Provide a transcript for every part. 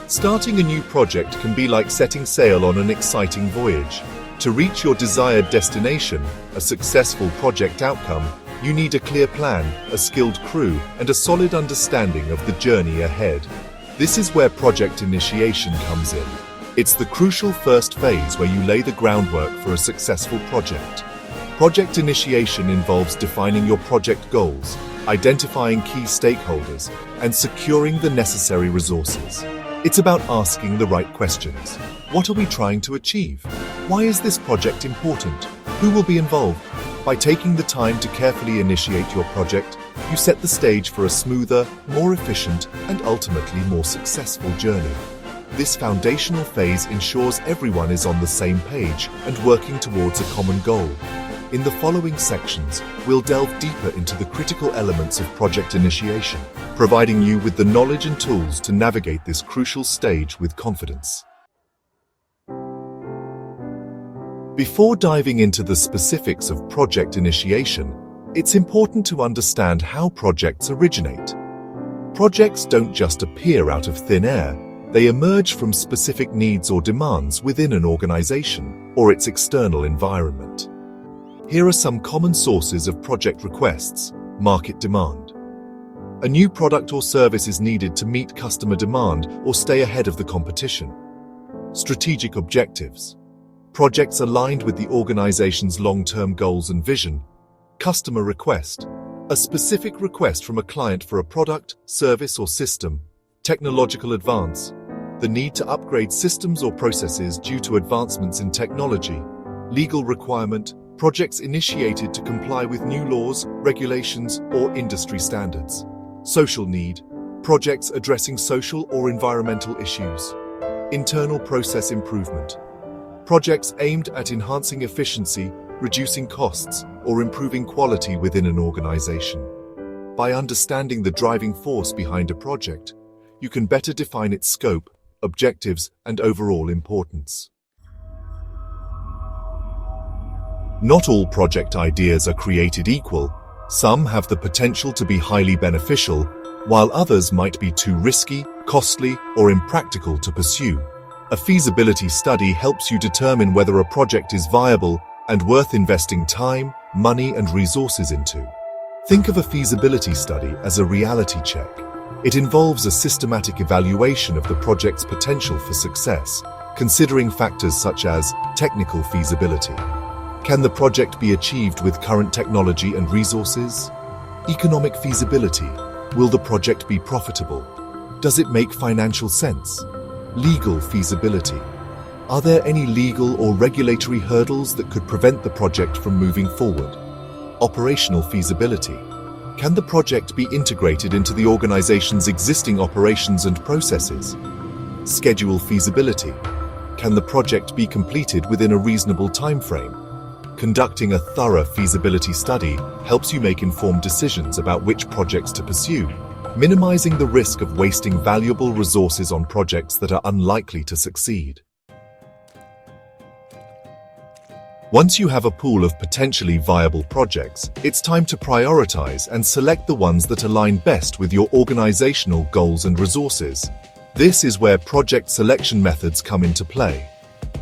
Starting a new project can be like setting sail on an exciting voyage. To reach your desired destination, a successful project outcome, you need a clear plan, a skilled crew, and a solid understanding of the journey ahead. This is where project initiation comes in. It's the crucial first phase where you lay the groundwork for a successful project. Project initiation involves defining your project goals, identifying key stakeholders, and securing the necessary resources. It's about asking the right questions. What are we trying to achieve? Why is this project important? Who will be involved? By taking the time to carefully initiate your project, you set the stage for a smoother, more efficient, and ultimately more successful journey. This foundational phase ensures everyone is on the same page and working towards a common goal. In the following sections, we'll delve deeper into the critical elements of project initiation, providing you with the knowledge and tools to navigate this crucial stage with confidence. Before diving into the specifics of project initiation, it's important to understand how projects originate. Projects don't just appear out of thin air, they emerge from specific needs or demands within an organization or its external environment. Here are some common sources of project requests. Market demand. A new product or service is needed to meet customer demand or stay ahead of the competition. Strategic objectives. Projects aligned with the organization's long-term goals and vision. Customer request. A specific request from a client for a product, service, or system. Technological advance. The need to upgrade systems or processes due to advancements in technology. Legal requirement. Projects initiated to comply with new laws, regulations, or industry standards. Social need. Projects addressing social or environmental issues. Internal process improvement. Projects aimed at enhancing efficiency, reducing costs, or improving quality within an organization. By understanding the driving force behind a project, you can better define its scope, objectives, and overall importance. Not all project ideas are created equal. Some have the potential to be highly beneficial, while others might be too risky, costly, or impractical to pursue. A feasibility study helps you determine whether a project is viable and worth investing time, money, and resources into. Think of a feasibility study as a reality check. It involves a systematic evaluation of the project's potential for success, considering factors such as technical feasibility. Can the project be achieved with current technology and resources? Economic feasibility. Will the project be profitable? Does it make financial sense? Legal feasibility. Are there any legal or regulatory hurdles that could prevent the project from moving forward? Operational feasibility. Can the project be integrated into the organization's existing operations and processes? Schedule feasibility. Can the project be completed within a reasonable time frame? Conducting a thorough feasibility study helps you make informed decisions about which projects to pursue, minimizing the risk of wasting valuable resources on projects that are unlikely to succeed. Once you have a pool of potentially viable projects, it's time to prioritize and select the ones that align best with your organizational goals and resources. This is where project selection methods come into play.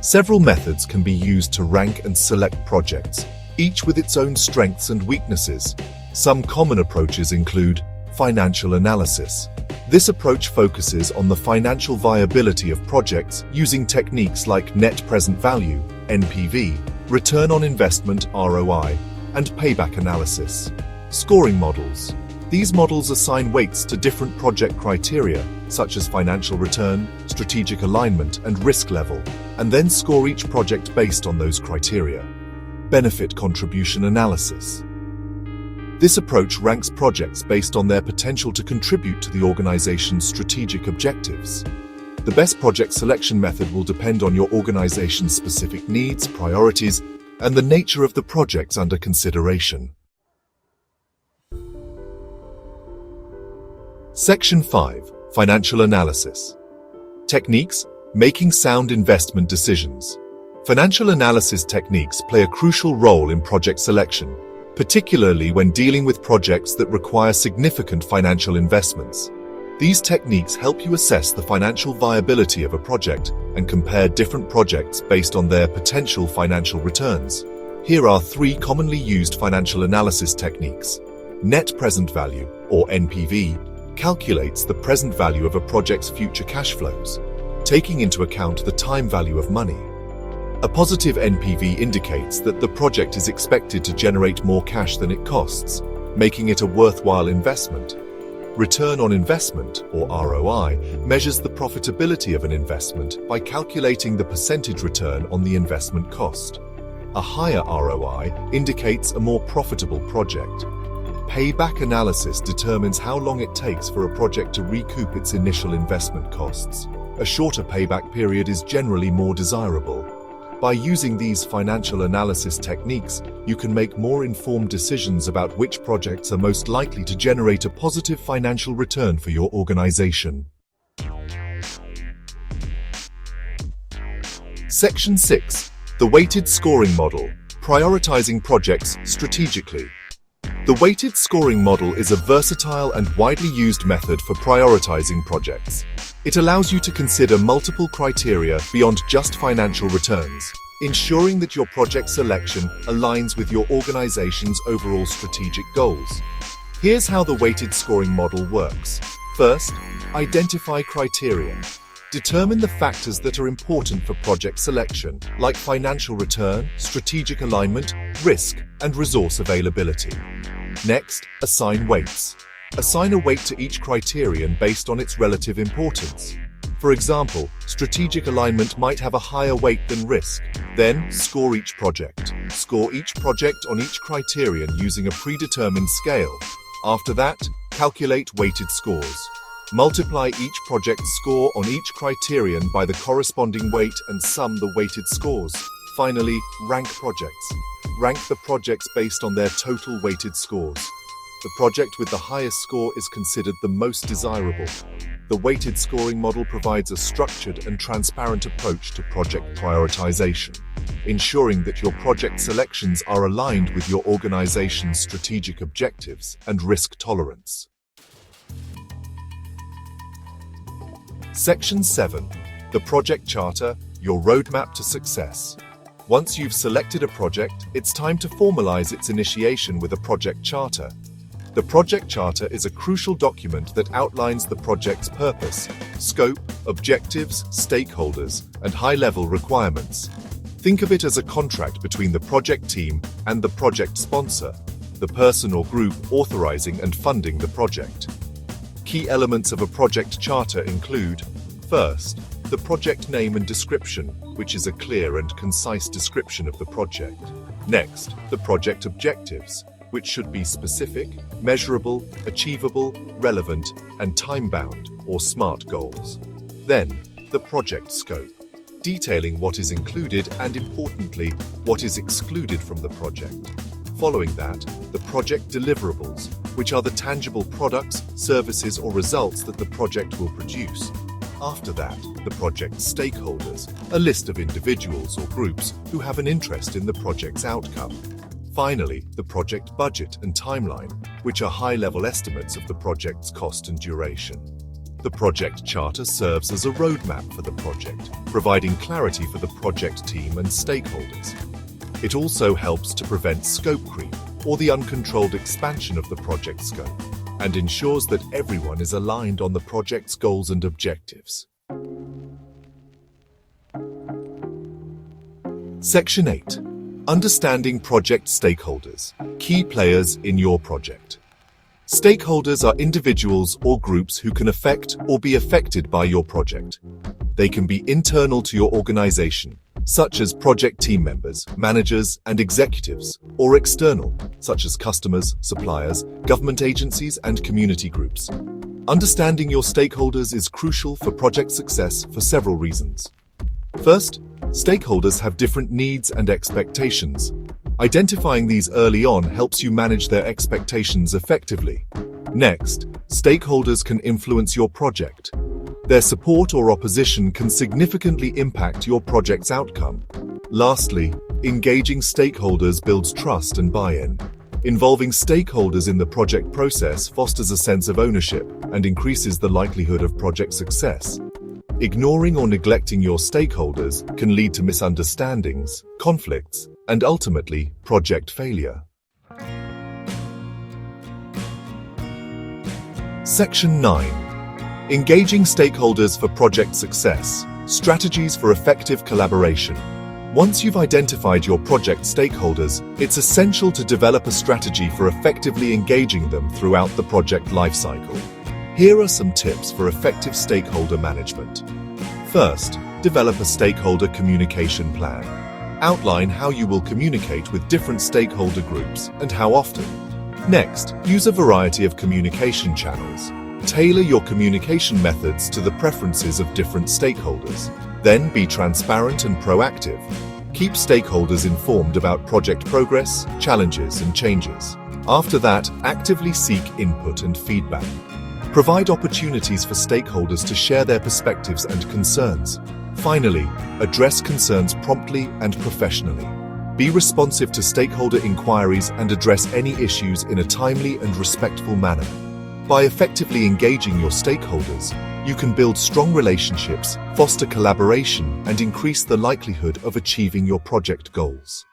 Several methods can be used to rank and select projects, each with its own strengths and weaknesses. Some common approaches include financial analysis. This approach focuses on the financial viability of projects using techniques like net present value, NPV, return on investment, ROI, and payback analysis. Scoring models. These models assign weights to different project criteria, such as financial return, strategic alignment, and risk level, and then score each project based on those criteria. Benefit contribution analysis. This approach ranks projects based on their potential to contribute to the organization's strategic objectives. The best project selection method will depend on your organization's specific needs, priorities, and the nature of the projects under consideration. Section 5. Financial analysis. Techniques: making sound investment decisions. Financial analysis techniques play a crucial role in project selection, particularly when dealing with projects that require significant financial investments. These techniques help you assess the financial viability of a project and compare different projects based on their potential financial returns. Here are 3 commonly used financial analysis techniques. Net present value, or NPV, calculates the present value of a project's future cash flows, taking into account the time value of money. A positive NPV indicates that the project is expected to generate more cash than it costs, making it a worthwhile investment. Return on investment, or ROI, measures the profitability of an investment by calculating the percentage return on the investment cost. A higher ROI indicates a more profitable project. Payback analysis determines how long it takes for a project to recoup its initial investment costs. A shorter payback period is generally more desirable. By using these financial analysis techniques, you can make more informed decisions about which projects are most likely to generate a positive financial return for your organization. Section 6. The Weighted Scoring Model, Prioritizing Projects Strategically. The weighted scoring model is a versatile and widely used method for prioritizing projects. It allows you to consider multiple criteria beyond just financial returns, ensuring that your project selection aligns with your organization's overall strategic goals. Here's how the weighted scoring model works. First, identify criteria. Determine the factors that are important for project selection, like financial return, strategic alignment, risk, and resource availability. Next, assign weights. Assign a weight to each criterion based on its relative importance. For example, strategic alignment might have a higher weight than risk. Then, score each project. Score each project on each criterion using a predetermined scale. After that, calculate weighted scores. Multiply each project's score on each criterion by the corresponding weight and sum the weighted scores. Finally, rank projects. Rank the projects based on their total weighted scores. The project with the highest score is considered the most desirable. The weighted scoring model provides a structured and transparent approach to project prioritization, ensuring that your project selections are aligned with your organization's strategic objectives and risk tolerance. Section 7. The Project Charter, Your Roadmap to Success. Once you've selected a project, it's time to formalize its initiation with a project charter. The project charter is a crucial document that outlines the project's purpose, scope, objectives, stakeholders, and high-level requirements. Think of it as a contract between the project team and the project sponsor, the person or group authorizing and funding the project. Key elements of a project charter include: first, the project name and description, which is a clear and concise description of the project. Next, the project objectives, which should be specific, measurable, achievable, relevant, and time-bound, or SMART goals. Then, the project scope, detailing what is included and, importantly, what is excluded from the project. Following that, the project deliverables, which are the tangible products, services, or results that the project will produce. After that, the project stakeholders, a list of individuals or groups who have an interest in the project's outcome. Finally, the project budget and timeline, which are high-level estimates of the project's cost and duration. The project charter serves as a roadmap for the project, providing clarity for the project team and stakeholders. It also helps to prevent scope creep, or the uncontrolled expansion of the project scope, and ensures that everyone is aligned on the project's goals and objectives. Section 8. Understanding project stakeholders, key players in your project. Stakeholders are individuals or groups who can affect or be affected by your project. They can be internal to your organization, such as project team members, managers, and executives, or external, such as customers, suppliers, government agencies, and community groups. Understanding your stakeholders is crucial for project success for several reasons. First, stakeholders have different needs and expectations. Identifying these early on helps you manage their expectations effectively. Next, stakeholders can influence your project. Their support or opposition can significantly impact your project's outcome. Lastly, engaging stakeholders builds trust and buy-in. Involving stakeholders in the project process fosters a sense of ownership and increases the likelihood of project success. Ignoring or neglecting your stakeholders can lead to misunderstandings, conflicts, and ultimately, project failure. Section 9. Engaging stakeholders for project success. Strategies for effective collaboration. Once you've identified your project stakeholders, it's essential to develop a strategy for effectively engaging them throughout the project lifecycle. Here are some tips for effective stakeholder management. First, develop a stakeholder communication plan. Outline how you will communicate with different stakeholder groups and how often. Next, use a variety of communication channels. Tailor your communication methods to the preferences of different stakeholders. Then be transparent and proactive. Keep stakeholders informed about project progress, challenges, and changes. After that, actively seek input and feedback. Provide opportunities for stakeholders to share their perspectives and concerns. Finally, address concerns promptly and professionally. Be responsive to stakeholder inquiries and address any issues in a timely and respectful manner. By effectively engaging your stakeholders, you can build strong relationships, foster collaboration, and increase the likelihood of achieving your project goals.